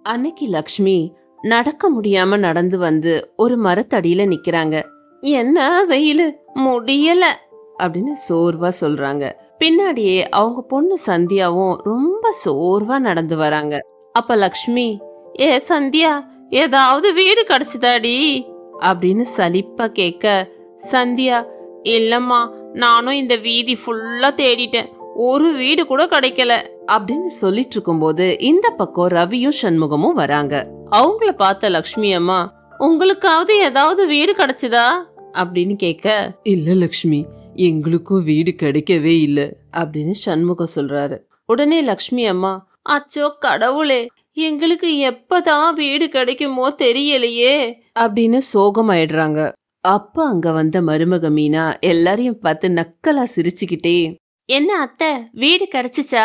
அன்னைக்கு லக்ஷ்மி நடக்க முடியாம நடந்து வந்து ஒரு மரத்தடியில நிக்கிறாங்க. என்ன வெயிலு, முடியல அப்படின்னு சோர்வா சொல்றாங்க. பின்னாடியே அவங்க பொண்ணு சந்தியாவும் ரொம்ப சோர்வா நடந்து வராங்க. அப்ப லக்ஷ்மி, ஏ சந்தியா, ஏதாவது வீடு கிடைச்சுதாடி அப்படின்னு சலிப்பா கேட்க, சந்தியா, இல்லம்மா, நானும் இந்த வீதி ஃபுல்லா தேடிட்டேன், ஒரு வீடு கூட கிடைக்கல அப்படின்னு சொல்லிட்டு இருக்கும்போது இந்த பக்கம் ரவியும் சண்முகமும் வராங்க. அவங்கள பார்த்த லக்ஷ்மி அம்மா, உங்களுக்காவது ஏதாவது வீடு கிடைச்சதா அப்படின்னு கேட்க, இல்ல லக்ஷ்மி, எங்களுக்கும் வீடு கிடைக்கவே இல்ல அப்படின்னு சண்முகம் சொல்றாரு. உடனே லக்ஷ்மி அம்மா, அச்சோ கடவுளே, எங்களுக்கு எப்பதான் வீடு கிடைக்குமோ தெரியலையே அப்படின்னு சோகமாயிடுறாங்க. அப்ப அங்க வந்த மருமக மீனா எல்லாரையும் பார்த்து நக்கலா சிரிச்சுக்கிட்டே, என்ன அத்தை, வீடு கிடைச்சிச்சா?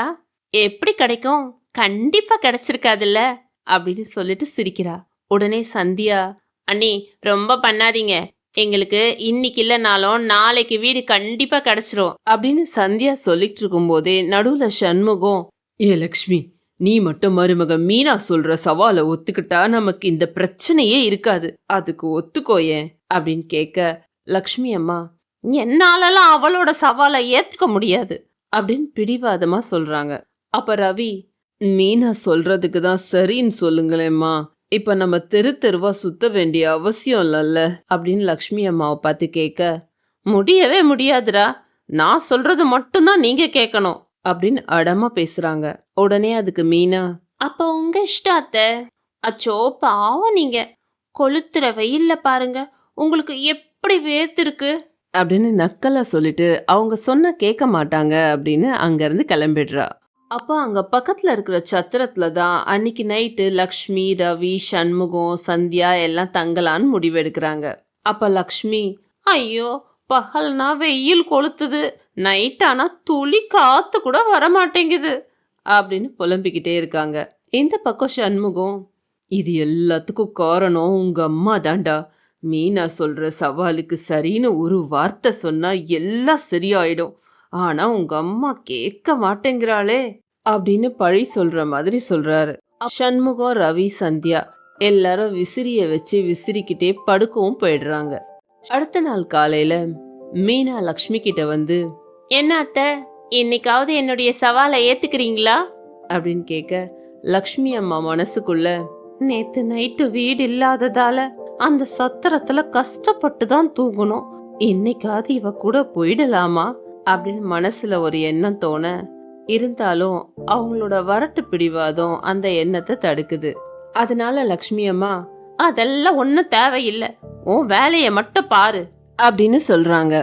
எப்படி கிடைக்கும், கண்டிப்பா கிடைச்சிருக்காதுல்ல அப்படின்னு சொல்லிட்டு சிரிக்கிறா. உடனே சந்தியா, அண்ணி ரொம்ப பண்ணாதீங்க, எங்களுக்கு இன்னைக்கு இல்லைனாலும் நாளைக்கு வீடு கண்டிப்பா கிடைச்சிரும் அப்படின்னு சந்தியா சொல்லிட்டு இருக்கும் போதே நடுவுல சண்முகம், ஏ லக்ஷ்மி, நீ மட்டும் மருமக மீனா சொல்ற சவாலை ஒத்துக்கிட்டா நமக்கு இந்த பிரச்சனையே இருக்காது, அதுக்கு ஒத்துக்கோயேன் அப்படின்னு கேட்க, லக்ஷ்மி அம்மா, என்னாலலாம் அவளோட சவாலை ஏத்துக்க முடியாது அப்படின்னு பிடிவாதமா சொல்றாங்க. அப்ப ரவி, மீனா சொல்றதுக்கு தான் சரின்னு சொல்லுங்களேம்மா, இப்ப நம்ம தெரு தெருவா சுத்த வேண்டிய அவசியம் இல்லல்ல அப்படின்னு லக்ஷ்மி அம்மாவை பார்த்து கேட்க, முடியவே முடியாதுடா, நான் சொல்றது மட்டும்தான் நீங்க கேட்கணும் அப்படின்னு அடமா பேசுறாங்க. உடனே அதுக்கு மீனா, அப்ப உங்க இஷ்டம் அத்தை. அச்சோ பாவம், நீங்க கொளுத்துற வெயில்ல பாருங்க, உங்களுக்கு எப்படி வேர்த்திருக்கு அப்படின்னு நக்கலா சொல்லிட்டு அவங்க சொன்ன கேட்க மாட்டாங்க அப்படின்னு அங்க இருந்து கிளம்பிடுறா. அப்போ அங்க பக்கத்துல இருக்கிற சத்திரத்துல தான் அன்னைக்கு நைட்டு லக்ஷ்மி, ரவி, சண்முகம், சந்தியா எல்லாம் தங்கலான்னு முடிவெடுக்கிறாங்க. அப்ப லக்ஷ்மி, ஐயோ பகல்னா வெயில் கொளுத்துது, நைட் ஆனா துளி காத்து கூட வரமாட்டேங்குது அப்படின்னு புலம்பிக்கிட்டே இருக்காங்க. இந்த பக்கம் சண்முகம், இது எல்லாத்துக்கும் காரணம் உங்க அம்மா தாண்டா, மீனா சொல்ற சவாலுக்கு சரின்னு ஒரு வார்த்தை சொன்னா எல்லாம் சரியாயிடும், ஆனா உங்க அம்மா கேட்க மாட்டேங்கிறாளே அப்படின்னு பழி சொல்ற மாதிரி சொல்றாரு. சண்முகம், ரவி, சந்தியா எல்லாரும் விசிறிய வச்சு விசிறிக்கிட்டே படுக்கவும் போயிடுறாங்க. அடுத்த நாள் காலையில மீனா லக்ஷ்மி கிட்ட வந்து, என்ன அத்தை, இன்னைக்காவது என்னுடைய சவாலை ஏத்துக்கிறீங்களா அப்படின்னு கேட்க, லக்ஷ்மி அம்மா மனசுக்குள்ள, நேத்து நைட்டு வீடு இல்லாததால அந்த சத்திரத்துல கஷ்டப்பட்டு தான் தூங்கணும், இன்னைக்காவது இவ கூட போயிடலாமா அப்படின்னு மனசுல ஒரு எண்ணம் தோண, இருந்தாலும் அவங்களோட வரட்டு பிடிவாதம் அந்த எண்ணத்தை தடுக்குது. அதனால லக்ஷ்மி அம்மா, அதெல்லாம் ஒன்னும் தேவையில்லை, உன் வேலைய மட்டும் பாரு அப்படின்னு சொல்றாங்க.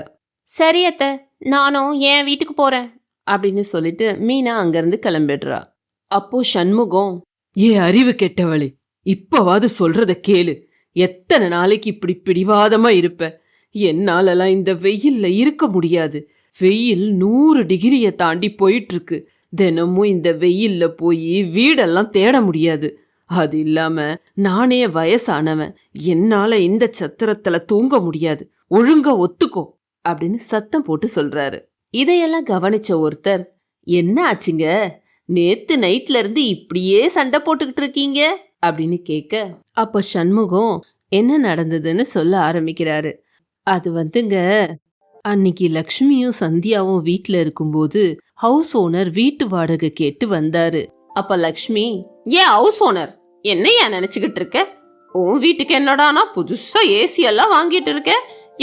சரி அத்தை, நானும் என் வீட்டுக்கு போறேன் அப்படின்னு சொல்லிட்டு மீனா அங்கிருந்து கிளம்பிடுறா. அப்போ சண்முகம், ஏ அறிவு கெட்டவளே, இப்பவாது சொல்றத கேளு, எத்தனை நாளைக்கு இப்படி பிடிவாதமா இருப்ப, என்னாலலாம் இந்த வெயில்ல இருக்க முடியாது, வெயில் 100 டிகிரிய தாண்டி போயிட்டு இருக்கு, தினமும் இந்த வெயில்ல போய் வீடெல்லாம் தேட முடியாது, அது இல்லாம நானே வயசானவன், என்னால இந்த சத்திரத்துல தூங்க முடியாது, ஒழுங்கா ஒத்துக்கோ அப்படின்னு சத்தம் போட்டு சொல்றாரு. இதையெல்லாம் கவனிச்ச ஒருத்தர், என்ன ஆச்சுங்க, நேத்து நைட்ல இருந்து இப்படியே சண்டை போட்டுக்கிட்டு இருக்கீங்க அப்படின்னு கேட்க, அப்ப சண்முகம் என்ன நடந்ததுன்னு சொல்ல ஆரம்பிக்கிறாரு. அது வந்துங்க, அன்னைக்கு லக்ஷ்மியும் சந்தியாவும் வீட்டுல இருக்கும்போது ஹவுஸ் ஓனர் வீட்டு வாடகை கேட்டு வந்தாரு. அப்ப லக்ஷ்மி, ஏன் ஹவுஸ் ஓனர், என்னையா நினைச்சுக்கிட்டு இருக்க, உன் வீட்டுக்கு என்னடானா புதுசா ஏசி எல்லாம் வாங்கிட்டு இருக்க,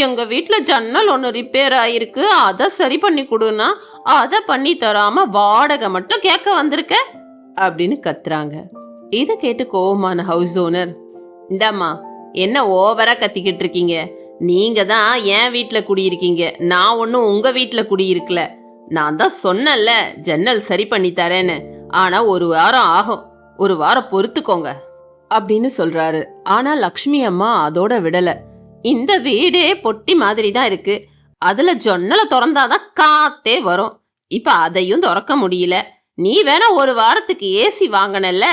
எங்க வீட்டுல ஜன்னல் ஒண்ணு ரிப்பேர் ஆயிருக்கு, அதை சரி பண்ணி கொடுனா அதை பண்ணி தராம வாடகை மட்டும் கேட்க வந்திருக்க அப்படின்னு கத்துறாங்க. இதை கேட்டு கோவமான ஹவுஸ் ஓனர், இந்தாம்மா, என்ன ஓவரா கத்திக்கிட்டு இருக்கீங்க, நீங்க தான் என் வீட்டுல குடியிருக்கீங்க, நான் ஒன்னும் உங்க வீட்டுல குடியிருக்கல, நான் தான் சொன்னல ஜன்னல் சரி பண்ணி தரேன்னு, ஆனா ஒரு வாரம் ஆகும், ஒரு வாரம் பொறுத்துக்கோங்க அப்படின்னு சொல்றாரு. ஆனா லக்ஷ்மி அம்மா அதோட விடல, இந்த வீடே பொட்டி மாதிரி தான் இருக்கு, அதுல ஜன்னலை திறந்தாதான் காத்தே வரும், இப்ப அதையும் திறக்க முடியல, நீ வேணா ஒரு வாரத்துக்கு ஏசி வாங்கினல்ல,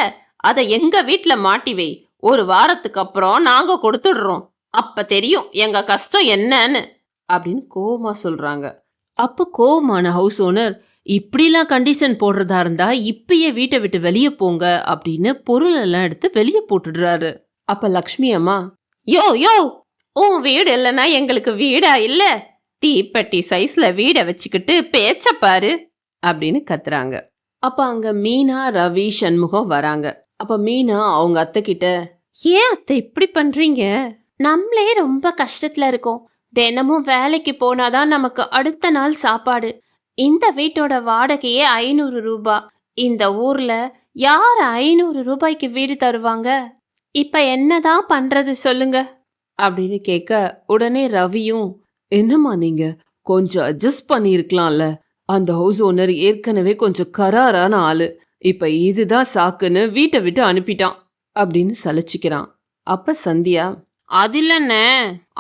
அதை எங்க வீட்டுல மாட்டி வை, ஒரு வாரத்துக்கு அப்புறம் நாங்க கொடுத்துடுறோம், அப்ப தெரியும் எங்க கஷ்டம் என்னன்னு அப்படின்னு கோவமா சொல்றாங்க. அப்ப கோவமான ஹவுஸ் ஓனர், இப்படிலாம் கண்டிஷன் போடுறதா இருந்தா இப்பயே வீட்டை விட்டு வெளியே போங்க அப்படின்னு பொருள் எல்லாம் எடுத்து வெளியே போட்டுடுறாரு. அப்ப லக்ஷ்மி அம்மா, யோ யோ, உன் வீடு இல்லைன்னா எங்களுக்கு வீடா இல்ல, தீப்பெட்டி சைஸ்ல வீட வச்சுக்கிட்டு பேச்ச பாரு அப்படின்னு கத்துறாங்க. அப்ப அங்க மீனா, ரவி, சண்முகம் வராங்க. அப்ப மீனா அவங்க அத்தை கிட்ட, ஏன் அத்தை இப்படி பண்றீங்க? நம்மளே ரொம்ப கஷ்டத்துல இருக்கோம். தினமும் வேலைக்கு போனாதான் நமக்கு அடுத்த நாள் சாப்பாடு. இந்த வீட்டோட வாடகையே 500 ரூபாய். இந்த ஊர்ல யார் 500 ரூபாய்க்கு வீடு தருவாங்க? இப்ப என்னதான் பண்றது சொல்லுங்க அப்படின்னு கேட்க, உடனே ரவியும், என்னம்மா நீங்க கொஞ்சம் அட்ஜஸ்ட் பண்ணியிருக்கலாம்ல. அந்த ஹவுஸ் ஓனர் ஏற்கனவே கொஞ்சம் கராரான ஆளு. இப்ப இதுதான் சாக்குன்னு வீட்டை விட்டு அனுப்பிட்டான் அப்படின்னு சலிச்சுக்கிறான். அப்ப சந்தியா, அது இல்லைண்ணே,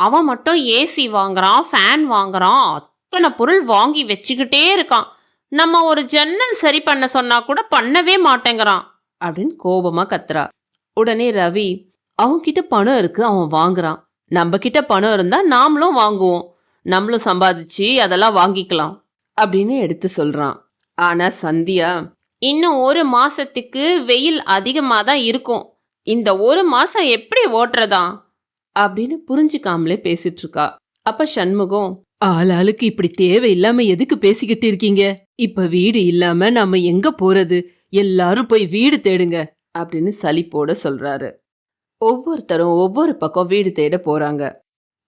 அவன் மட்டும் ஏசி வாங்குறான், ஃபேன் வாங்குறான், அத்தனை பொருள் வாங்கி வச்சுக்கிட்டே இருக்கான். நம்ம ஒரு ஜன்னல் சரி பண்ண சொன்னா கூட பண்ணவே மாட்டேங்கிறான் அப்படின்னு கோபமா கத்துறா. உடனே ரவி, அவன் கிட்ட பணம் இருக்கு, அவன் வாங்குறான். நம்ம கிட்ட பணம் இருந்தா நாமளும் வாங்குவோம், நம்மளும் சம்பாதிச்சு அதெல்லாம் வாங்கிக்கலாம் அப்படின்னு எடுத்து சொல்றான். ஆனா சந்தியா, இன்னும் 1 மாசத்துக்கு வெயில் அதிகமாக தான் இருக்கும். இந்த 1 மாசம் எப்படி ஓட்டுறதா அப்படின்னு புரிஞ்சுக்காமலே பேசிட்டு இருக்கா. அப்ப சண்முகம், ஆளாளுக்கு இப்படி தேவையில்லாம எதுக்கு பேசிக்கிட்டு இருக்கீங்க? இப்ப வீடு இல்லாம நாம எங்க போறது? எல்லாரும் போய் வீடு தேடுங்க அப்படின்னு சலிப்போட சொல்றாரு. ஒவ்வொருத்தரும் ஒவ்வொரு பக்கம் வீடு தேட போறாங்க.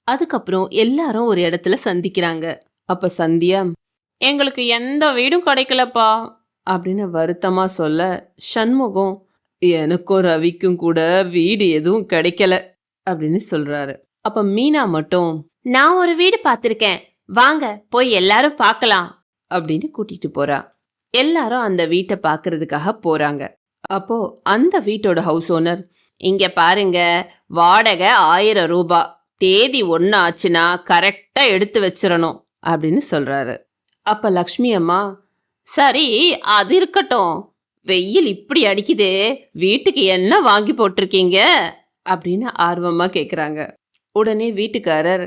அதுக்கப்புறம் எல்லாரும் ஒரு இடத்துல சந்திக்கிறாங்க. அப்ப சந்தியா, எங்களுக்கு எந்த வீடும் கிடைக்கலப்பா அப்படின்னு வருத்தமா சொல்ல, சண்முகம், எனக்கும் ரவிக்கும் கூட வீடு எதுவும் கிடைக்கல அப்படின்னு சொல்றாரு. அப்ப மீனா மட்டும், நான் ஒரு வீடு பார்த்திருக்கேன், வாங்க போய் எல்லாரும் பார்க்கலாம் அப்படின்னு கூட்டிட்டு போறா. எல்லாரும் அந்த வீட்டை பாக்குறதுக்காக போறாங்க. அப்போ அந்த வீட்டோட ஹவுஸ் ஓனர், இங்க பாருங்க, வாடகை 1000 ரூபாய், தேதி 1 ஆச்சுன்னா கரெக்டா எடுத்து வச்சிடணும் அப்படின்னு சொல்றாரு. அப்ப லக்ஷ்மி அம்மா, சரி அது இருக்கட்டும், வெயில் இப்படி அடிக்குது, வீட்டுக்கு என்ன வாங்கி போட்டிருக்கீங்க அப்படின்னு ஆர்வமா கேக்குறாங்க. உடனே வீட்டுக்காரர்,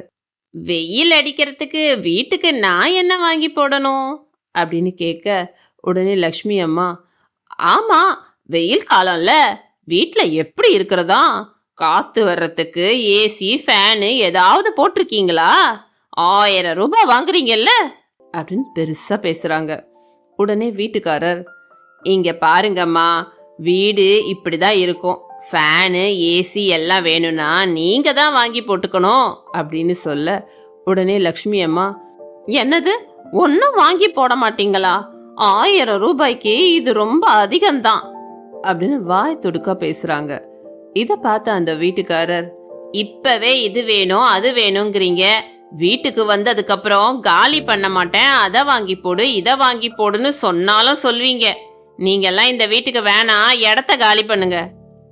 வெயில் அடிக்கிறதுக்கு வீட்டுக்கு நான் என்ன வாங்கி போடணும் அப்படின்னு கேட்க, உடனே லக்ஷ்மி அம்மா, ஆமா வெயில் காலம்ல, வீட்டுல எப்படி இருக்கிறதா, காத்து வர்றதுக்கு ஏசி ஃபேனு ஏதாவது போட்டிருக்கீங்களா? 1000 ரூபாய் வாங்குறீங்கல்ல அப்படின்னு பெருசா பேசுறாங்க. உடனே வீட்டுக்காரர், இங்க பாருங்கம்மா, வீடு இப்படிதான் இருக்கும், ஃபேனு ஏசி எல்லாம் வேணும்னா நீங்க தான் வாங்கி போட்டுக்கணும் அப்படின்னு சொல்ல, உடனே லக்ஷ்மி அம்மா, என்னது ஒன்னும் வாங்கி போட மாட்டீங்களா? 1000 ரூபாய்க்கு இது ரொம்ப அதிகம்தான் அப்படின்னு வாய் துடுக்கா பேசுறாங்க. இத பார்த்த அந்த வீட்டுக்காரர், இப்பவே இது வேணும் அது வேணுங்கிறீங்க, வீட்டுக்கு வந்ததுக்கு அப்புறம் காலி பண்ண மாட்டேன், அதை வாங்கி போடு இதை வாங்கி போடுன்னு சொன்னாலும் சொல்வீங்க. நீங்கெல்லாம் இந்த வீட்டுக்கு வேணாம், இடத்த காலி பண்ணுங்க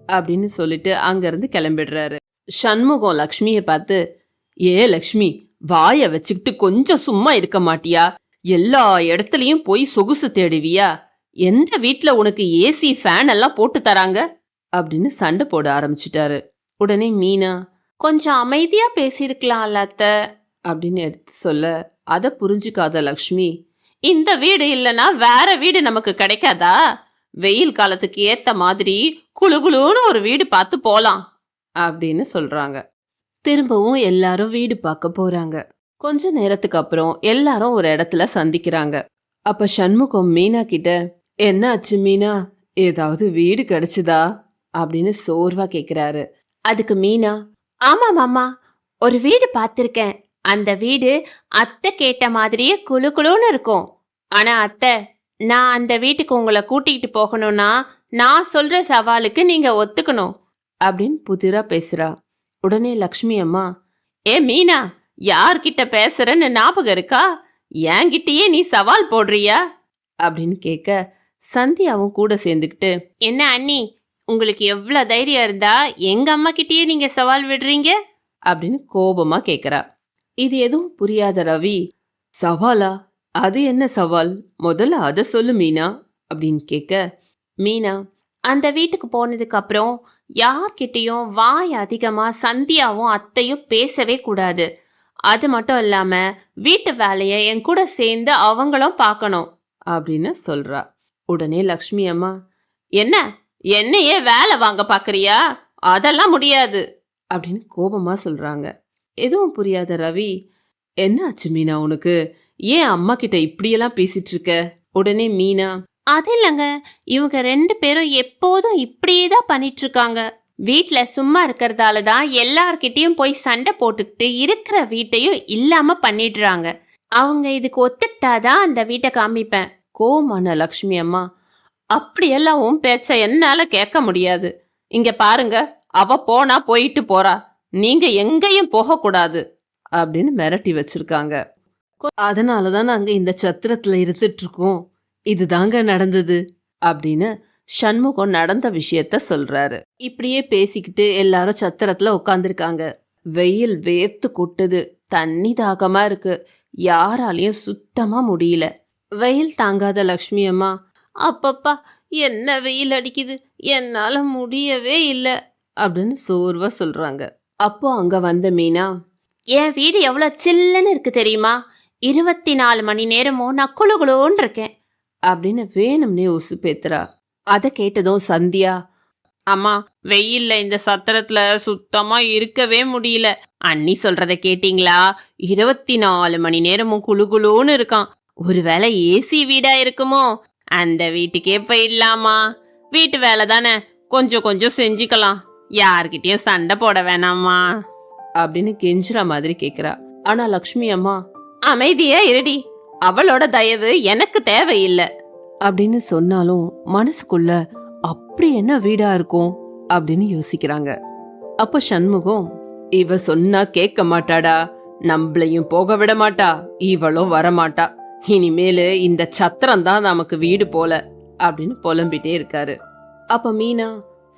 அப்படின்னு சொல்லிட்டு அங்கிருந்து கிளம்பிடுறாரு. சண்முகம் லக்ஷ்மியை பார்த்து, ஏ லக்ஷ்மி, வாய வச்சுக்கிட்டு கொஞ்சம் சும்மா இருக்க மாட்டியா? எல்லா இடத்துலயும் போய் சொகுசு தேடுவியா? எந்த வீட்டுல உனக்கு ஏசி ஃபேன் எல்லாம் போட்டு தராங்க அப்படின்னு சண்டை போட ஆரம்பிச்சிட்டாரு. உடனே மீனா, கொஞ்சம் அமைதியா பேசியிருக்கலாம்ல அத்தை அப்படின்னு எடுத்து சொல்ல, அதை புரிஞ்சுக்காத லக்ஷ்மி, இந்த வீடு இல்லைன்னா வேற வீடு நமக்கு கிடைக்காதா? வெயில் காலத்துக்கு ஏத்த மாதிரி குளுகுளுன்னு ஒரு வீடு பார்த்து போலாம் அப்படின்னு சொல்றாங்க. திரும்பவும் எல்லாரும் வீடு பார்க்க போறாங்க. கொஞ்ச நேரத்துக்கு அப்புறம் எல்லாரும் ஒரு இடத்துல சந்திக்கிறாங்க. அப்ப சண்முகம் மீனா கிட்ட, என்ன ஆச்சு மீனா, ஏதாவது வீடு கிடைச்சுதா அப்படின்னு சோர்வா கேக்குறாரு. அதுக்கு மீனா, ஆமா மாமா, ஒரு வீடு பார்த்திருக்கேன். அந்த வீடு அத்தை கேட்ட மாதிரியே குளு குளுன்னு இருக்கும். ஆனா அத்தை, நான் அந்த வீட்டுக்கு உங்களை கூட்டிகிட்டு போகணும்னா நான் சொல்ற சவாலுக்கு நீங்க ஒத்துக்கணும் அப்படின்னு புதிரா பேசுறா. உடனே லக்ஷ்மி அம்மா, ஏ மீனா, யார்கிட்ட பேசுறன்னு ஞாபகம் இருக்கா? என்கிட்டயே நீ சவால் போடுறியா அப்படின்னு கேட்க, சந்தியாவும் கூட சேர்ந்துக்கிட்டு, என்ன அண்ணி, உங்களுக்கு எவ்வளவு தைரியம் இருந்தா எங்க அம்மா கிட்டயே நீங்க சவால் விடுறீங்க அப்படின்னு கோபமா கேக்குறா. இது எதுவும் புரியாத ரவி, சவாலா? அது என்ன சவால், முதல்ல அத சொல்லு மீனா அப்படின்னு கேட்க, மீனா, அந்த வீட்டுக்கு போனதுக்கு அப்புறம் யார்கிட்டயும் வாய் அதிகமா சந்தியாவும் அத்தையும் பேசவே கூடாது. அது மட்டும் இல்லாம வீட்டு வேலையை என் கூட சேர்ந்து அவங்களும் பார்க்கணும் அப்படின்னு சொல்றா. உடனே லக்ஷ்மி அம்மா, என்ன என்னையே வேலை வாங்க பாக்குறியா? அதெல்லாம் முடியாது அப்படின்னு கோபமா சொல்றாங்க. எதுவும் புரியாத ரவி, என்ன ஆச்சு மீனா உனக்கு? ஏன் அம்மா கிட்ட இப்படியெல்லாம் பேசிட்டு இருக்க? உடனே மீனா, அது இல்லைங்க, இவங்க 2 பேரும் எப்போதும் இப்படியே தான் பண்ணிட்டு இருக்காங்க. வீட்ல சும்மா இருக்கிறதால தான் எல்லார்கிட்டயும் போய் சண்டை போட்டுக்கிட்டு இருக்கிற வீட்டையும் இல்லாம பண்ணிடுறாங்க. அவங்க இதுக்கு ஒத்துக்கிட்டாதான் அந்த வீட்டை காமிப்பேன். கோவமான லக்ஷ்மி அம்மா, அப்படியெல்லாம் உன் பேச்ச என்னால கேட்க முடியாது. இங்க பாருங்க, அவ போனா போயிட்டு போறா, நீங்க எங்கேயும் போகக்கூடாது அப்படின்னு மிரட்டி வச்சிருக்காங்க. அதனாலதான் நாங்க இந்த சத்திரத்துல இருந்துட்டு இருக்கோம். இதுதாங்க நடந்தது அப்படின்னு சண்முகம் நடந்த விஷயத்த சொல்றாரு. இப்படியே பேசிக்கிட்டு எல்லாரும் சத்திரத்துல உட்காந்துருக்காங்க. வெயில் வேர்த்து கொட்டுது, தண்ணி தாகமா இருக்கு, யாராலையும் சுத்தமா முடியல. வெயில் தாங்காத லக்ஷ்மி அம்மா, அப்பப்பா என்ன வெயில் அடிக்குது, என்னால முடியவே இல்லை அப்படின்னு சோர்வா சொல்றாங்க. அப்போ அங்க வந்த மீனா, என் வீடு எவ்வளவு சில்லுன்னு இருக்கு தெரியுமா? 24 மணி நேரமும் நான் குளுகுளுன்னு இருக்கேன் அப்படின்னு வேணும்னே உசுப்பேத்துறா. அதை கேட்டதும் சந்தியா, அம்மா வெயில்ல இந்த சத்திரத்துல சுத்தமா இருக்கவே முடியல. அண்ணி சொல்றத கேட்டீங்களா? 24 மணி நேரமும் குளுகுளுன்னு இருக்கான். ஒருவேளை ஏசி வீடா இருக்குமோ? அந்த வீட்டுக்கே போயிடலாமா? வீட்டு வேலை தானே, கொஞ்சம் கொஞ்சம் செஞ்சுக்கலாம், யார்கிட்டயும் சண்டை போட வேணாமா அப்படின்னு கெஞ்சுற மாதிரி கேக்குறா. ஆனா லக்ஷ்மி அம்மா, அமைதியா இருடி, அவளோட தயவு எனக்கு தேவையில்லை அப்படின்னு சொன்னாலும் மனசுக்குள்ள அப்படி என்ன வீடா இருக்கும் அப்படின்னு யோசிக்கிறாங்க. அப்ப சண்முகம், இவ சொன்னா கேட்க மாட்டாடா, நம்மளையும் போக விட மாட்டா, இவளும் வரமாட்டா, இனிமேலு இந்த சத்திரம் தான் நமக்கு வீடு போல அப்படின்னு புலம்பிட்டே இருக்காரு. அப்ப மீனா,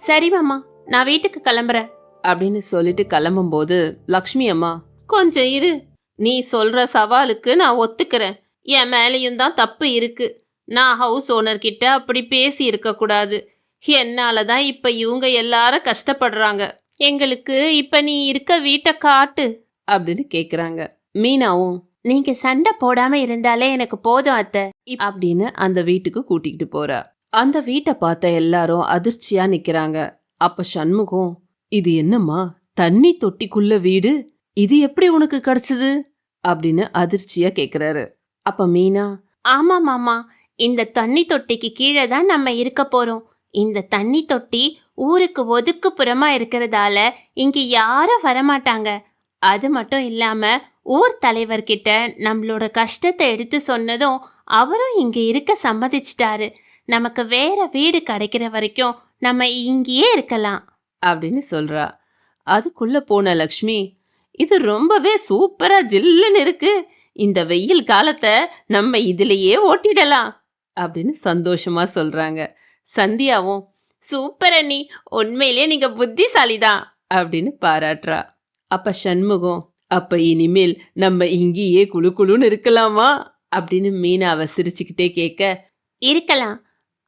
சரி மாமா, நான் வீட்டுக்கு கிளம்புறேன் அப்படின்னு சொல்லிட்டு கிளம்பும் போது லக்ஷ்மி அம்மா, கொஞ்சம் இரு, நீ சொல்ற சவாலுக்கு நான் ஒத்துக்கிறேன். என் மேலேயும் தான் தப்பு இருக்கு. நான் ஹவுஸ் ஓனர் கிட்ட அப்படி பேசி இருக்க கூடாது. என்னாலதான் இப்ப இவங்க எல்லாரும் கஷ்டப்படுறாங்க. எங்களுக்கு இப்ப நீ இருக்க வீட்டை காட்டு அப்படின்னு கேக்குறாங்க. மீனாவும், நீங்க சண்டை போடாம இருந்தாலே எனக்கு போதும் அத்தை அப்படின்னு அந்த வீட்டுக்கு கூட்டிக்கிட்டு போறா. அந்த வீட்டை பார்த்த எல்லாரும் அதிர்ச்சியா நிக்கிறாங்க. அப்ப சண்முகம், இது என்னம்மா தண்ணி தொட்டிக்குள்ள வீடு, இது எப்படி உனக்கு கிடைச்சது அப்படின்னு அதிர்ச்சியா கேக்குறாரு. அப்ப மீனா, ஆமா மாமா, இந்த தண்ணி தொட்டிக்கு கீழே தான் நம்ம இருக்க போறோம். இந்த தண்ணி தொட்டி ஊருக்கு ஒதுக்குப்புறமா இருக்கிறதால இங்க யாரும் வரமாட்டாங்க. அது மட்டும் இல்லாம ஊர் தலைவர்கிட்ட நம்மளோட கஷ்டத்தை எடுத்து சொன்னதும் அவரும் இங்க இருக்க சம்மதிச்சிட்டாரு. நமக்கு வேற வீடு கிடைக்கிற வரைக்கும் நம்ம இங்கேயே இருக்கலாம் அப்படின்னு சொல்றா. அதுக்குள்ள போன லக்ஷ்மி, இது ரொம்பவே சூப்பரா ஜில்லுன்னு இருக்கு, இந்த வெயில் காலத்தை நம்ம இதுலயே ஓட்டிடலாம் அப்படின்னு சந்தோஷமா சொல்றாங்க. சந்தியாவும், சூப்பர் அண்ணி, உண்மையிலே நீங்க புத்திசாலிதான் அப்படின்னு பாராட்டுறா. அப்ப சண்முகம், அப்ப இனிமேல் நம்ம இங்கேயே குளு குளுன்னு இருக்கலாமா அப்படின்னு மீனாவை சிரிச்சுக்கிட்டே கேட்க, இருக்கலாம்,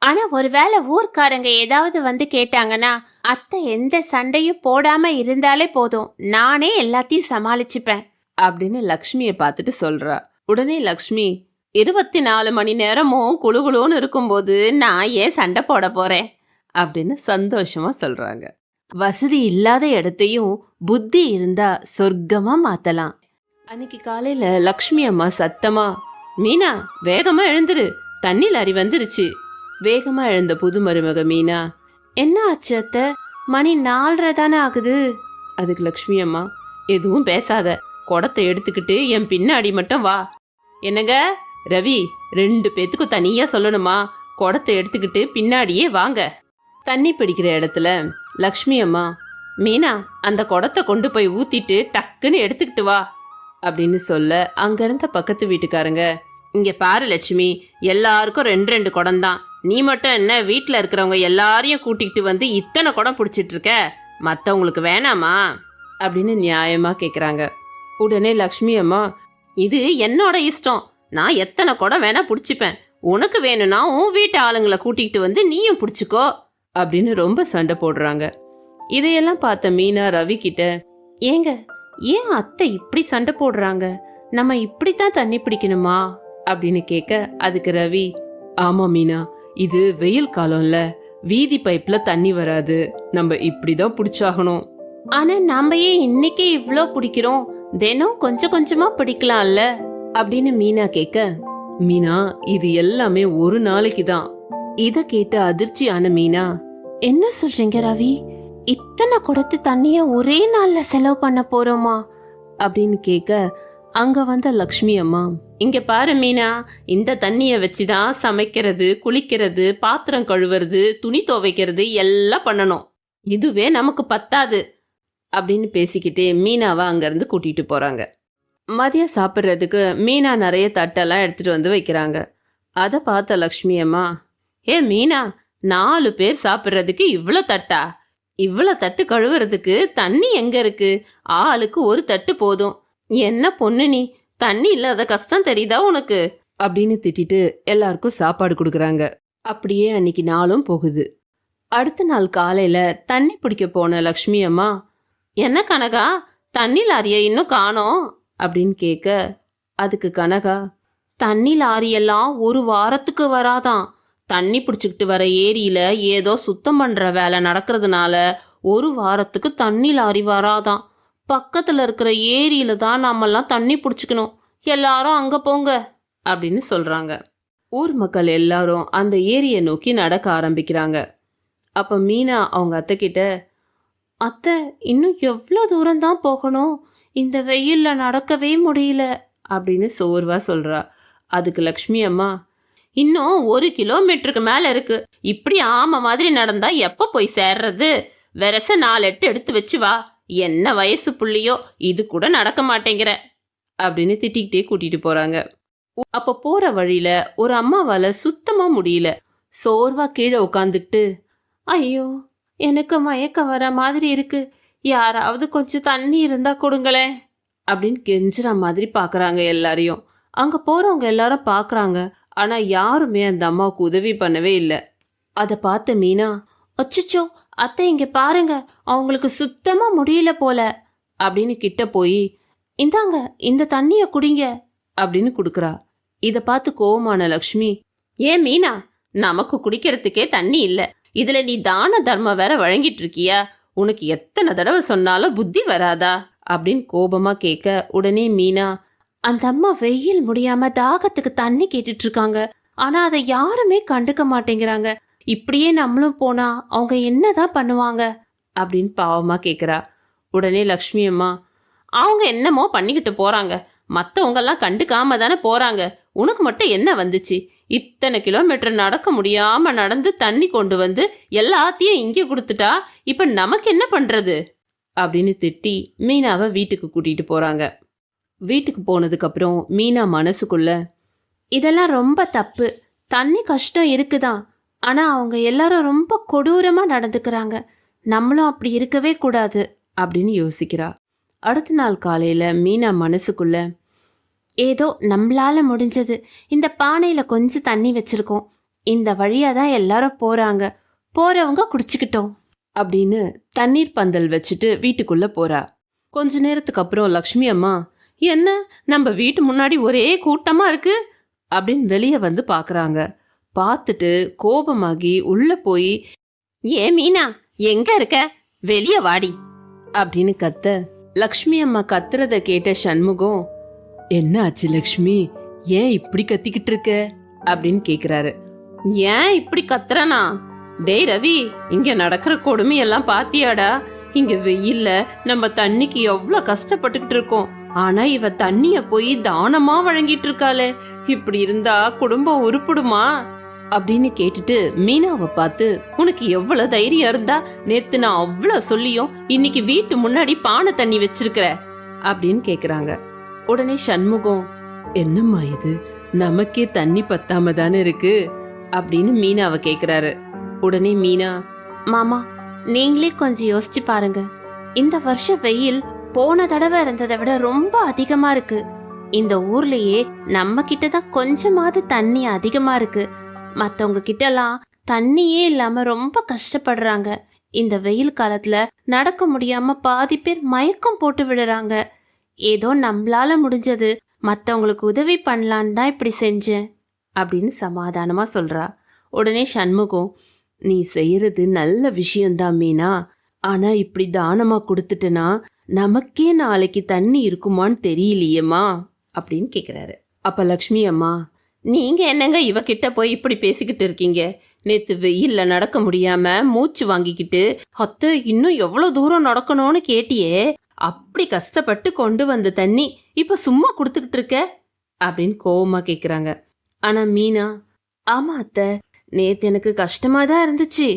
ஆனா ஒருவேளை ஊர்க்காரங்க ஏதாவது வந்து கேட்டாங்கன்னா அத்தை எந்த சண்டையும் போடாம இருந்தாலே போதும், நானே எல்லாத்தையும் சமாளிச்சுப்பேன் அப்படின்னு லக்ஷ்மியை பார்த்துட்டு சொல்றா. உடனே லக்ஷ்மி, 24 மணி நேரமும் குளுகுளுன்னு இருக்கும்போது நான் ஏன் சண்டை போட போறேன் அப்படின்னு சந்தோஷமா சொல்றாங்க. வசதி இல்லாத இடத்தையும் புத்தி இருந்தா சொர்க்கமா மாத்தலாம். அன்னைக்கு காலையில லக்ஷ்மி அம்மா சத்தமா, மீனா வேகமா எழுந்துரு, தண்ணி லாரி வந்துருச்சு. வேகமா எழுந்த புது மருமக மீனா, என்ன ஆச்சு அத்தை, மணி 4:30 தானே ஆகுது. அதுக்கு லக்ஷ்மி அம்மா, எதுவும் பேசாத, குடத்தை எடுத்துக்கிட்டு என் பின்னாடி மட்டும் வா. என்னங்க ரவி, 2 பேத்துக்கும் தனியா சொல்லணுமா? குடத்தை எடுத்துக்கிட்டு பின்னாடியே வாங்க. தண்ணி பிடிக்கிற இடத்துல லக்ஷ்மி அம்மா, மீனா அந்த குடத்தை கொண்டு போய் ஊத்திட்டு டக்குன்னு எடுத்துக்கிட்டு வா அப்படின்னு சொல்ல, அங்க இருந்த பக்கத்து வீட்டுக்காரங்க, இங்க பாரு லட்சுமி, எல்லாருக்கும் 2 குடம் தான், நீ மட்டும் என்ன வீட்டுல இருக்கிறவங்க எல்லாரையும் கூட்டிகிட்டு வந்து இத்தனை குடம் பிடிச்சிட்டு இருக்க, மத்தவங்களுக்கு வேணாமா அப்படின்னு நியாயமா கேக்குறாங்க. உடனே லக்ஷ்மி அம்மா, இது என்னோட இஷ்டம், நான் எத்தனை குடம் வேணா பிடிச்சிப்பேன், உனக்கு வேணும்னா உன் வீட்டு ஆளுங்களை கூட்டிகிட்டு வந்து நீயும் பிடிச்சிக்கோ அப்படின்னு ரொம்ப சண்டை போடுறாங்க. இதையெல்லாம் பார்த்த மீனா ரவி கிட்ட, ஏங்க ஏன் அத்தை இப்படி சண்டை போடுறாங்க, நம்ம இப்படித்தான் தண்ணி பிடிக்கணுமா அப்படின்னு கேட்க, அதுக்கு ரவி, ஆமா மீனா, இது வெயில் காலம்ல, வீதி பைப்ல தண்ணி வராது, நம்ம இப்படிதான் புடிச்சாகணும். ஆனா நாம ஏன் இன்னைக்கே இவ்ளோ பிடிக்கிறோம், தினம் கொஞ்சம் கொஞ்சமா பிடிக்கலாம்ல அப்படின்னு மீனா கேட்க, மீனா, இது எல்லாமே ஒரு நாளைக்கு தான். இத கேட்டு அதிர்ச்சியான மீனா, என்ன சொல்றீங்க ரவி, இத்தனை குடத்து தண்ணிய ஒரே நாள்ல செலவு பண்ண போறோமா அப்படின்னு கேட்க, அங்க வந்த லக்ஷ்மி அம்மா, இங்க பாரு மீனா, இந்த தண்ணிய வச்சுதான் சமைக்கிறது, குளிக்கிறது, பாத்திரம் கழுவுறது, துணி துவைக்கிறது எல்லாம் பண்ணணும், இதுவே நமக்கு பத்தாது அப்படின்னு பேசிக்கிட்டே மீனாவை அங்கிருந்து கூட்டிட்டு போறாங்க. மதியம் சாப்பிட்றதுக்கு மீனா நிறைய தட்டெல்லாம் எடுத்துட்டு வந்து வைக்கிறாங்க. அதை பார்த்த லக்ஷ்மி அம்மா, ஏ மீனா, 4 பேர் சாப்பிட்றதுக்கு இவ்வளோ தட்டா? இவ்வளோ தட்டு கழுவுறதுக்கு தண்ணி எங்க இருக்கு? ஆளுக்கு ஒரு தட்டு போதும். என்ன பொண்ணு நீ, தண்ணி இல்லாத கஷ்டம் தெரியுதா உனக்கு அப்படின்னு திட்டிட்டு எல்லாருக்கும் சாப்பாடு கொடுக்குறாங்க. அப்படியே அன்னைக்கு நாளும் போகுது. அடுத்த நாள் காலையில தண்ணி பிடிக்க போன லக்ஷ்மி அம்மா, என்ன கனகா, தண்ணி லாரிய இன்னும் காணோம் அப்படின்னு கேட்க, அதுக்கு கனகா, தண்ணி லாரியெல்லாம் ஒரு வாரத்துக்கு வராதான். தண்ணி பிடிச்சிக்கிட்டு வர ஏரியில ஏதோ சுத்தம் பண்ற வேலை நடக்கிறதுனால ஒரு வாரத்துக்கு தண்ணி லாரி வராதான். பக்கத்துல இருக்கிற ஏரியில தான் நாமெல்லாம் தண்ணி பிடிச்சிக்கணும், எல்லாரும் அங்க போங்க அப்படின்னு சொல்றாங்க. ஊர் மக்கள் எல்லாரும் அந்த ஏரியை நோக்கி நடக்க ஆரம்பிக்கிறாங்க. அப்ப மீனா அவங்க அத்தை கிட்ட, அத்தை, இன்னும் எவ்வளோ தூரம்தான் போகணும், இந்த வெயில்ல நடக்கவே முடியல அப்படின்னு சோர்வா சொல்றா. அதுக்கு லக்ஷ்மி அம்மா, இன்னும் 1 கிலோமீட்டருக்கு மேல இருக்கு, இப்படி ஆமை மாதிரி நடந்தா எப்ப போய் சேர்றது? வெரச 4 எட்டு எடுத்து வச்சு வா, என்ன வயசு புள்ளியோ, இது கூட நடக்க மாட்டேங்கிற அப்படின்னு திட்டிக்கிட்டே கூட்டிட்டு போறாங்க. அப்ப போற வழியில ஒரு அம்மாவால சுத்தமா முடியல. சோர்வா கீழே உட்காந்துக்கிட்டு, ஐயோ, எனக்கு மயக்கம் வர மாதிரி இருக்கு, யாராவது கொஞ்சம் தண்ணி இருந்தா கொடுங்களேன் அப்படின்னு கெஞ்சுற மாதிரி பாக்குறாங்க எல்லாரையும். அங்க போறவங்க எல்லாரும் பாக்குறாங்க, ஆனா யாருமே அந்த அம்மாவுக்கு உதவி பண்ணவே இல்லை. அதை பார்த்த மீனா, அச்சச்சோ அத்தை, இங்க பாருங்க, அவங்களுக்கு சுத்தமா முடியல போல அப்படின்னு கிட்ட போய், இந்தாங்க இந்த தண்ணிய குடிங்க அப்படின்னு கொடுக்குறா. இத பார்த்து கோவமான லக்ஷ்மி, ஏன் மீனா, நமக்கு குடிக்கிறதுக்கே தண்ணி இல்ல, இதுல நீ தான தர்மம் வேற வழங்கிட்டு இருக்கியா? உனக்கு எத்தனை தடவை சொன்னாலும் புத்தி வராதா அப்படின்னு கோபமா கேட்க, உடனே மீனா, அந்த அம்மா வெயில் முடியாம தாகத்துக்கு தண்ணி கேட்டுட்டு இருக்காங்க, ஆனா அதை யாருமே கண்டுக்க மாட்டேங்கிறாங்க, இப்படியே நம்மளும் போனா அவங்க என்னதான் பண்ணுவாங்க அப்படின்னு பாவமா கேக்குறா. உடனே லக்ஷ்மி அம்மா, அவங்க என்னமோ பண்ணிக்கிட்டு போறாங்க, மத்தவங்க எல்லாம் கண்டுக்காம தானே போறாங்க, உனக்கு மட்டும் என்ன வந்துச்சு? இத்தனை கிலோமீட்டர் நடக்க முடியாம நடந்து தண்ணி கொண்டு வந்து எல்லாத்தையும் இங்கே கொடுத்துட்டா இப்ப நமக்கு என்ன பண்றது அப்படின்னு திட்டி மீனாவை வீட்டுக்கு கூட்டிட்டு போறாங்க. வீட்டுக்கு போனதுக்கு அப்புறம் மீனா மனசுக்குள்ள, இதெல்லாம் ரொம்ப தப்பு, தண்ணி கஷ்டம் இருக்குதான், ஆனா அவங்க எல்லாரும் ரொம்ப கொடூரமா நடந்துக்கிறாங்க, நம்மளும் அப்படி இருக்கவே கூடாது அப்படின்னு யோசிக்கிறா. அடுத்த நாள் காலையில மீனா மனசுக்குள்ள, ஏதோ நம்மளால முடிஞ்சது, இந்த பானையில கொஞ்சம் தண்ணி வச்சிருக்கோம், இந்த வழியா தான் எல்லாரும் போறாங்க, போறவங்க குடிச்சுக்கிட்டோம் அப்படின்னு தண்ணீர் பந்தல் வச்சுட்டு வீட்டுக்குள்ள போறா. கொஞ்ச நேரத்துக்கு அப்புறம் லக்ஷ்மி அம்மா, என்ன நம்ம வீட்டு முன்னாடி ஒரே கூட்டமா இருக்கு அப்படின்னு வெளியே வந்து பாக்குறாங்க. பார்த்துட்டு கோபமாகி உள்ள போய், ஏ மீனா, எங்க இருக்க, வெளிய வாடி அப்படின்னு கத்த, லக்ஷ்மி அம்மா கத்துறத கேட்ட சண்முகம், என்ன ஆச்சு லக்ஷ்மி, ஏன் இப்படி கத்திக்கிட்டு இருக்க அப்படின்னு கேக்குறாரு. ஏன் இப்படி கத்துறனா? டேய் ரவி, இங்க நடக்கிற கொடுமையெல்லாம் பாத்தியாடா? இங்க வெயில்ல நம்ம தண்ணிக்கு எவ்வளவு கஷ்டப்பட்டுக்கிட்டு இருக்கோம், ஆனா இவ தண்ணிய போய் தானமா வழங்கிட்டு இருக்காளே, இப்படி இருந்தா குடும்பம் உருப்படுமா அப்படின்னு கேட்டுட்டு மீனாவை பார்த்து, உனக்கு எவ்வளவு தைரியம் இருந்தா நேத்து நான் அவ்வளவு சொல்லியும் இன்னைக்கு வீட்டு முன்னாடி பானை தண்ணி வச்சிருக்கிற அப்படின்னு கேக்குறாங்க. உடனே சண்முகம், என்னம்மா இது, நமக்கே தண்ணி பத்தாம தானே இருக்கு அப்படின்னு மீனாவை கேக்குறாரு. உடனே மீனா, மாமா நீங்களே கொஞ்சம் யோசிச்சு பாருங்க, இந்த வருஷம் வெயில் போன தடவை இருந்ததை விட ரொம்ப அதிகமா இருக்கு, இந்த ஊர்லயே நம்ம கிட்டதான் கொஞ்சமாவது தண்ணி அதிகமா இருக்கு, மத்தவங்க கிட்டலாம் தண்ணியே இல்லாம ரொம்ப கஷ்டப்படுறாங்க, இந்த வெயில் காலத்துல நடக்க முடியாம பாதி பேர் மயக்கம் போட்டு விடுறாங்க, ஏதோ நம்மளால முடிஞ்சது மத்தவங்களுக்கு உதவி பண்ணலான்னு தான் இப்படி செஞ்சேன் அப்படின்னு சமாதானமா சொல்றா. உடனே சண்முகம், நீ செய்யறது நல்ல விஷயம்தான் மீனா, ஆனா இப்படி தானமா கொடுத்துட்டனா நமக்கே நாளைக்கு தண்ணி இருக்குமான்னு தெரியலையேம்மா அப்படின்னு கேக்குறாரு. அப்ப லக்ஷ்மி அம்மா, நீங்க என்னங்க இவகிட்ட போய் இப்படி பேசிக்கிட்டு இருக்கீங்க? நேத்து வெயில்ல நடக்க முடியாம மூச்சு வாங்கிக்கிட்டு அத்தை இன்னும் எவ்வளவு தூரம் நடக்கணும்னு கேட்டியே, அப்படி கஷ்டப்பட்டு கொண்டு வந்த தண்ணி இப்ப சும்மா கொடுத்துக்கிட்டு இருக்க அப்படின்னு கோவமா கேக்குறாங்க. ஆனா மீனா, ஆமா அத்தை, நேத்து எனக்கு கஷ்டமா தான் இருந்துச்சு.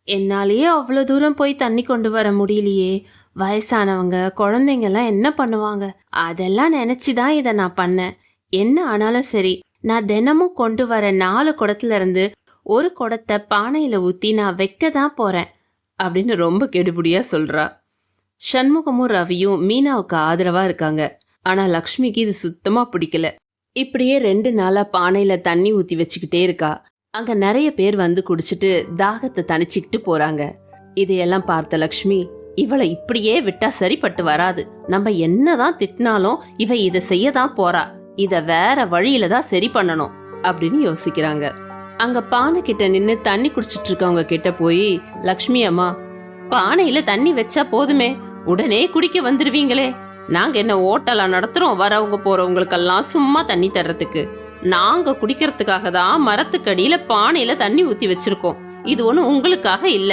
என்னாலேயே அவ்வளவு தூரம் போய் தண்ணி கொண்டு வர முடியலையே. வயசானவங்க குழந்தைங்க எல்லாம் என்ன பண்ணுவாங்க, அதெல்லாம் நினைச்சுதான் இதை நான் பண்ணேன். என்ன ஆனாலும் சரி, நான் தினமும் கொண்டு வர 4 குடத்துல இருந்து ஒரு குடத்தை பானையில ஊத்தி நான் வைக்க தான் போறேன் அப்படின்னு ரொம்ப கெடுபடியா சொல்றா. சண்முகமும் ரவியும் மீனாவுக்கு ஆதரவா இருக்காங்க. ஆனா லக்ஷ்மிக்கு இது சுத்தமா பிடிக்கல. இப்படியே 2 நாளா பானையில தண்ணி ஊத்தி வச்சுக்கிட்டே இருக்கா. அங்க நிறைய பேர் வந்து குடிச்சிட்டு தாகத்தை தணிச்சுக்கிட்டு போறாங்க. இதையெல்லாம் பார்த்த லக்ஷ்மி, இவளை இப்படியே விட்டா சரிப்பட்டு வராது. நம்ம என்னதான் திட்டினாலும் இவ இதை செய்யதான் போறா. இத வேற வழியில தான் சரி பண்ணணும் அப்படின்னு யோசிக்கிறாங்க. அங்க பானை கிட்ட நின்னு தண்ணி குடிச்சிட்டு இருக்கவங்க கிட்ட போய், லக்ஷ்மி அம்மா, பானையில தண்ணி வச்சா போதுமே, உடனே குடிக்க வந்துருவீங்களே. நாங்க என்ன ஓட்டலா நடத்துறோம் வரவங்க போறவங்களுக்கெல்லாம் சும்மா தண்ணி தர்றதுக்கு? நாங்க குடிக்கிறதுக்காக தான் மரத்துக்கடியில பானையில தண்ணி ஊத்தி வச்சிருக்கோம். இது ஒண்ணு உங்களுக்காக இல்ல.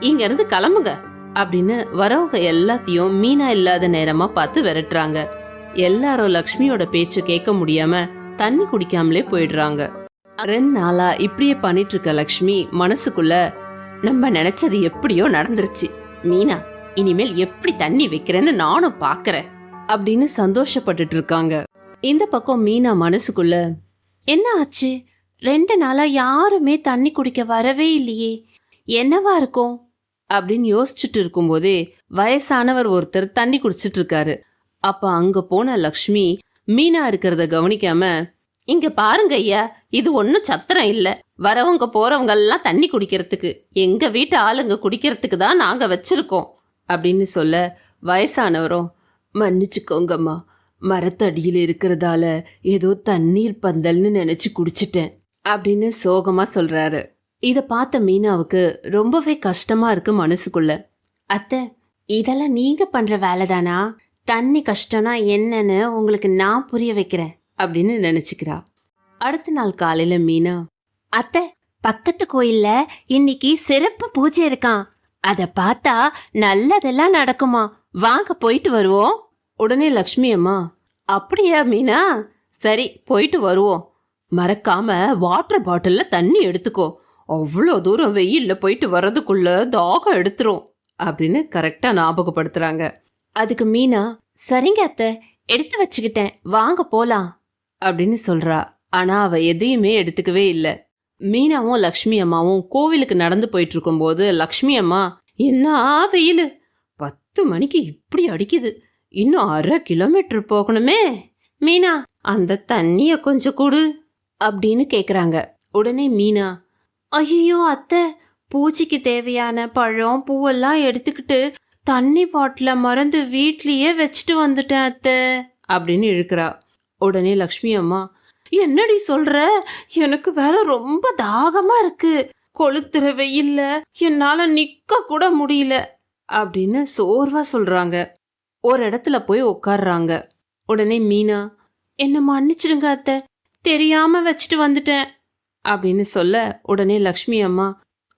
இங்க இருந்து கிளம்புங்க அப்படின்னு வரவங்க எல்லாத்தையும் மீனா இல்லாத நேரமா பார்த்து விரட்டுறாங்க. எல்லாரும் லக்ஷ்மியோட பேச்சு கேட்க முடியாம தண்ணி குடிக்காமலே போயிடுறாங்க. 2 நாளா இப்படியே பண்ணிட்டு இருக்க லக்ஷ்மி மனசுக்குள்ள, நம்ம நினைச்சது எப்படியோ நடந்துருச்சு. மீனா, இனிமேல் எப்படி தண்ணி வைக்கிறேன்னு நானும் பாக்குறேன் அப்படின்னு சந்தோஷப்பட்டுட்டு இருக்காங்க. இந்த பக்கம் மீனா மனசுக்குள்ள, என்ன ஆச்சு, 2 நாளா யாருமே தண்ணி குடிக்க வரவே இல்லையே, என்னவா இருக்கும் அப்படின்னு யோசிச்சுட்டு இருக்கும் போதே வயசானவர் ஒருத்தர் தண்ணி குடிச்சிட்டு இருக்காரு. அப்ப அங்க போன லக்ஷ்மி மீனா இருக்கிறத கவனிக்காம, இங்க பாருங்க ஐயா, இது ஒன்னும் சத்திரம் இல்ல. வரவங்க போறவங்க எல்லாம் தண்ணி குடிக்கிறதுக்கு, எங்க வீட்டு ஆளுங்க குடிக்கிறதுக்கு தான் நாங்க வச்சிருக்கோம் அப்படின்னு சொல்ல, வயசானவரும், மன்னிச்சுக்கோங்கம்மா, மரத்தடியில இருக்கிறதால ஏதோ தண்ணீர் பந்தல்னு நினைச்சு குடிச்சிட்டேன் அப்படின்னு சோகமா சொல்றாரு. இத பார்த்த மீனாவுக்கு ரொம்பவே கஷ்டமா இருக்கு மனசுக்குள்ள. அத்தை, இதெல்லாம் நீங்க பண்ற வேலைதானா? தண்ணி கஷ்டம்னா என்னன்னு உங்களுக்கு நான் புரிய வைக்கிறேன் அப்படின்னு நினைச்சுக்கிறா. அடுத்த நாள் காலையில மீனா, அத்தை, பக்கத்து கோயில்ல இன்னைக்கு சிறப்பு பூஜை இருக்கான், அத பார்த்தா நல்லதெல்லாம் நடக்குமா, வாங்க போயிட்டு வருவோம். உடனே லக்ஷ்மி அம்மா, அப்படியா மீனா, சரி போயிட்டு வருவோம். மறக்காம வாட்டர் பாட்டில்ல தண்ணி எடுத்துக்கோ, அவ்வளோ தூரம் வெயில்ல போயிட்டு வர்றதுக்குள்ள தாகம் எடுத்துரும் அப்படின்னு கரெக்டா ஞாபகப்படுத்துறாங்க. அதுக்கு மீனா, சரிங்க அத்தை, எடுத்து வச்சுக்கிட்டேன், வாங்க போலாம் அப்படின்னு சொல்றா. ஆனா அவ எதையுமே எடுத்துக்கவே இல்லை. மீனாவும் லக்ஷ்மி அம்மாவும் கோவிலுக்கு நடந்து போயிட்டு இருக்கும் போது லக்ஷ்மி அம்மா, என்ன வெயிலு, 10 மணிக்கு இப்படி அடிக்குது, இன்னும் 1/2 கிலோமீட்டர் போகணுமே, மீனா அந்த தண்ணிய கொஞ்சம் கொடு அப்படின்னு கேக்குறாங்க. உடனே மீனா, ஐயோ அத்தை, பூஜைக்கு தேவையான பழம் பூவெல்லாம் எடுத்துக்கிட்டு தண்ணி பாட்டில மறந்து வீட்லயே வச்சுட்டு வந்துட்டேன் அத்தை அப்படின்னு இழுக்கிறா. உடனே லக்ஷ்மி அம்மா, என்னடி சொல்ற, எனக்கு வேற ரொம்ப தாகமா இருக்கு, கொளுத்துற வெயில்ல என்னால நிக்க கூட முடியல அப்படின்னு சோர்வா சொல்றாங்க. ஒரு இடத்துல போய் உட்கார்றாங்க. உடனே மீனா, என்ன மன்னிச்சிடுங்க அத்தை, தெரியாம வச்சுட்டு வந்துட்டேன் அப்படின்னு சொல்ல, உடனே லக்ஷ்மி அம்மா,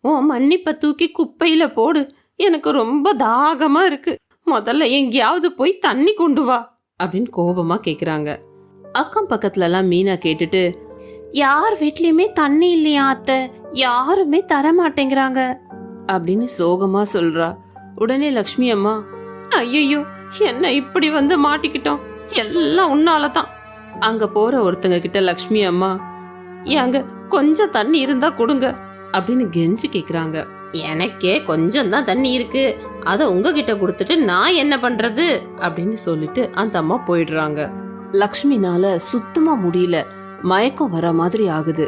ஓ மன்னிப்ப தூக்கி குப்பையில போடு, எனக்கு ரொம்ப தாகமா இருக்கு, முதல்ல எங்கேயாவது போய் தண்ணி கொண்டு வா அப்படின்னு கோபமா கேக்குறாங்க. அக்கம் பக்கத்துல எல்லாம் மீனா கேட்டுட்டு, யார் வீட்லயுமே தண்ணி இல்லையா அத்தை, யாருமே தர மாட்டேங்கிறாங்க அப்படின்னு சோகமா சொல்றா. உடனே லக்ஷ்மி அம்மா, ஐயோ என்ன இப்படி வந்து மாட்டிக்கிட்டோம், எல்லாம் உன்னாலதான். அங்க போற ஒருத்தங்க கிட்ட லக்ஷ்மி அம்மா, ஏங்க கொஞ்சம் தண்ணி இருந்தா கொடுங்க அப்படின்னு கெஞ்சி கேக்குறாங்க. எனக்கே கொஞ்சம் தான் தண்ணி இருக்கு, அத உங்ககிட்ட கொடுத்துட்டு நான் என்ன பண்றது அப்படின்னு சொல்லிட்டு அந்த அம்மா போயிடுறாங்க. லக்ஷ்மினால சுத்தமா முடியல, மயக்கம் வர மாதிரி ஆகுது.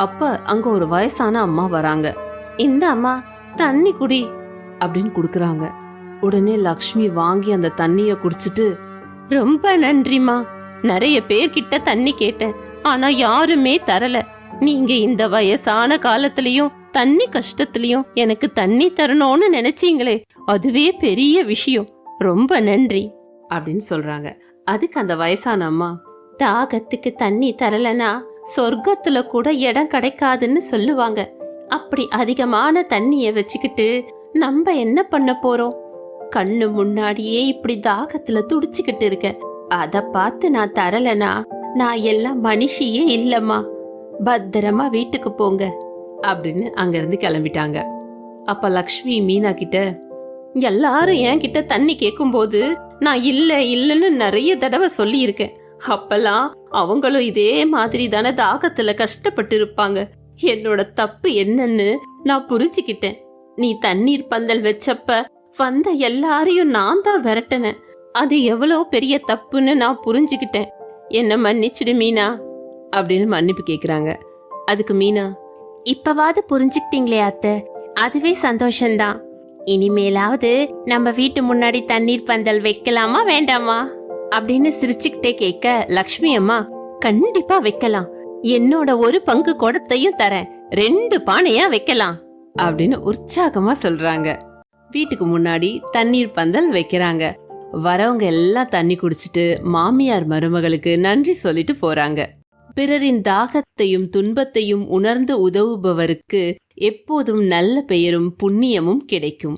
அப்ப அங்க ஒரு வயசான அம்மா வராங்க. இந்த அம்மா தண்ணி குடி அப்படின்னு குடுக்கறாங்க. உடனே லக்ஷ்மி வாங்கி அந்த தண்ணிய குடிச்சிட்டு, ரொம்ப நன்றிமா, நிறைய பேர்கிட்ட தண்ணி கேட்டேன், ஆனா யாருமே தரல, நீங்க இந்த வயசான காலத்திலயும் தண்ணி கஷ்டத்திலயும் எனக்கு தண்ணி தரணும்னு நினைச்சீங்களே, அதுவே பெரிய விஷயம். ரொம்ப நன்றி அப்படின்னு சொல்றாங்க. அதுக்கு அந்த வயசான அம்மா, தாகத்துக்கு தண்ணி தரலனா சொர்க்கத்துல கூட இடம் கிடைக்காதுன்னு சொல்லுவாங்க. அப்படி அதிகமான தண்ணிய வச்சுக்கிட்டு நம்ம என்ன பண்ண போறோம்? கண்ணு முன்னாடியே இப்படி தாகத்துல துடிச்சுக்கிட்டு இருக்க. அத பார்த்து நான் தரலனா நான் எல்லாம் மனுஷியே இல்லம்மா. பத்திரமா வீட்டுக்கு போங்க அப்படின்னு அங்க இருந்து கிளம்பிட்டாங்க. அப்ப லக்ஷ்மி மீனா கிட்ட, எல்லாரும் என்கிட்ட தண்ணி கேக்கும்போது நான் இல்லன்னு நிறைய தடவை சொல்லி இருக்கேன். அப்பெல்லாம் அவங்களும் இதே மாதிரி தானே தாகத்துல கஷ்டப்பட்டு இருப்பாங்க. என்னோட தப்பு என்னன்னு நான் புரிஞ்சுக்கிட்டேன். நீ தண்ணீர் பந்தல் வச்சப்ப வந்த எல்லாரையும் நான் தான் விரட்டினேன். அது எவ்வளவு பெரிய தப்புன்னு நான் புரிஞ்சுக்கிட்டேன். என்ன மன்னிச்சிடு மீனா அப்படின்னு மன்னிப்பு கேக்குறாங்க. அதுக்கு மீனா, இப்பவாது புரிஞ்சுக்கிட்டீங்களே அத்தை, அதுவே சந்தோஷம்தான். இனிமேலாவது நம்ம வீட்டு முன்னாடி தண்ணீர் பந்தல் வைக்கலாமா வேண்டாமா அப்படின்னு சிரிச்சுக்கிட்டே கேட்க லக்ஷ்மி அம்மா, கண்டிப்பா வைக்கலாம். என்னோட ஒரு பங்கு குடத்தையும் தரேன், 2 பானையா வைக்கலாம் அப்படின்னு உற்சாகமா சொல்றாங்க. வீட்டுக்கு முன்னாடி தண்ணீர் பந்தல் வைக்கிறாங்க. வரவங்க எல்லாம் தண்ணி குடிச்சிட்டு மாமியார் மருமகளுக்கு நன்றி சொல்லிட்டு போறாங்க. பிறரின் தாகத்தையும் துன்பத்தையும் உணர்ந்து உதவுபவருக்கு எப்போதும் நல்ல பெயரும் புண்ணியமும் கிடைக்கும்.